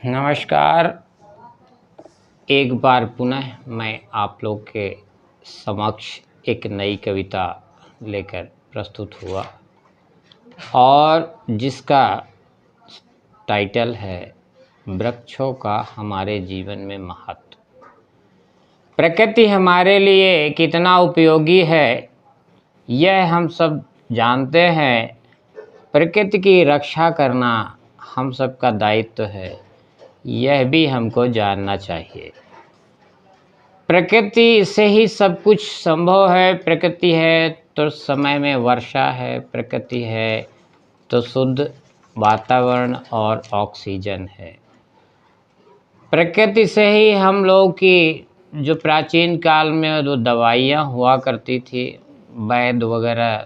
नमस्कार। एक बार पुनः मैं आप लोग के समक्ष एक नई कविता लेकर प्रस्तुत हुआ और जिसका टाइटल है वृक्षों का हमारे जीवन में महत्व। प्रकृति हमारे लिए कितना उपयोगी है यह हम सब जानते हैं। प्रकृति की रक्षा करना हम सबका दायित्व है, यह भी हमको जानना चाहिए। प्रकृति से ही सब कुछ संभव है। प्रकृति है तो समय में वर्षा है, प्रकृति है तो शुद्ध वातावरण और ऑक्सीजन है। प्रकृति से ही हम लोग की जो प्राचीन काल में जो दवाइयाँ हुआ करती थी, वैद्य वगैरह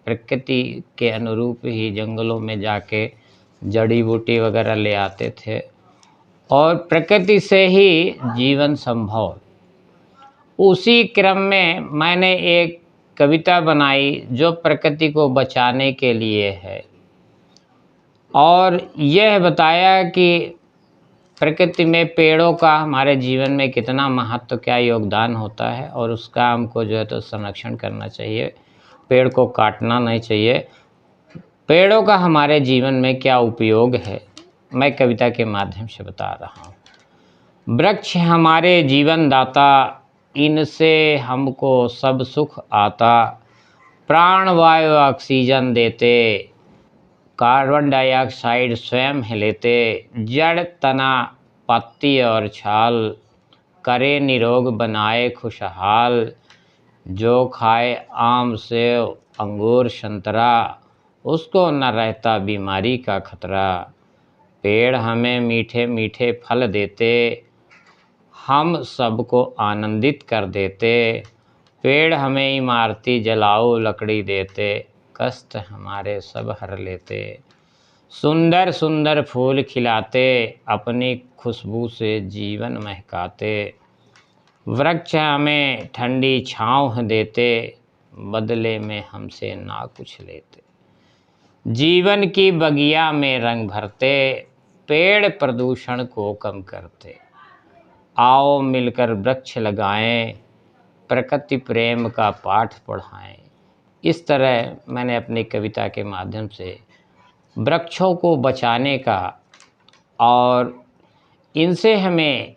प्रकृति के अनुरूप ही जंगलों में जाके जड़ी बूटी वगैरह ले आते थे और प्रकृति से ही जीवन संभव। उसी क्रम में मैंने एक कविता बनाई जो प्रकृति को बचाने के लिए है और यह बताया कि प्रकृति में पेड़ों का हमारे जीवन में कितना महत्व, क्या योगदान होता है और उसका हमको जो है तो संरक्षण करना चाहिए। पेड़ को काटना नहीं चाहिए। पेड़ों का हमारे जीवन में क्या उपयोग है, मैं कविता के माध्यम से बता रहा हूँ। वृक्ष हमारे जीवन दाता, इनसे हमको सब सुख आता। प्राण वायु ऑक्सीजन देते, कार्बन डाइऑक्साइड स्वयं लेते। जड़ तना पत्ती और छाल, करे निरोग बनाए खुशहाल। जो खाए आम सेव अंगूर संतरा, उसको न रहता बीमारी का खतरा। पेड़ हमें मीठे मीठे फल देते, हम सबको आनंदित कर देते। पेड़ हमें इमारती जलाऊ लकड़ी देते, कष्ट हमारे सब हर लेते। सुंदर सुंदर फूल खिलाते, अपनी खुशबू से जीवन महकाते। वृक्ष हमें ठंडी छाँव देते, बदले में हमसे ना कुछ लेते। जीवन की बगिया में रंग भरते, पेड़ प्रदूषण को कम करते। आओ मिलकर वृक्ष लगाएं, प्रकृति प्रेम का पाठ पढ़ाएं। इस तरह मैंने अपनी कविता के माध्यम से वृक्षों को बचाने का और इनसे हमें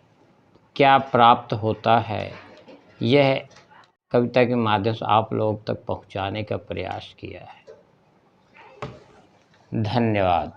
क्या प्राप्त होता है, यह कविता के माध्यम से आप लोग तक पहुंचाने का प्रयास किया है। धन्यवाद।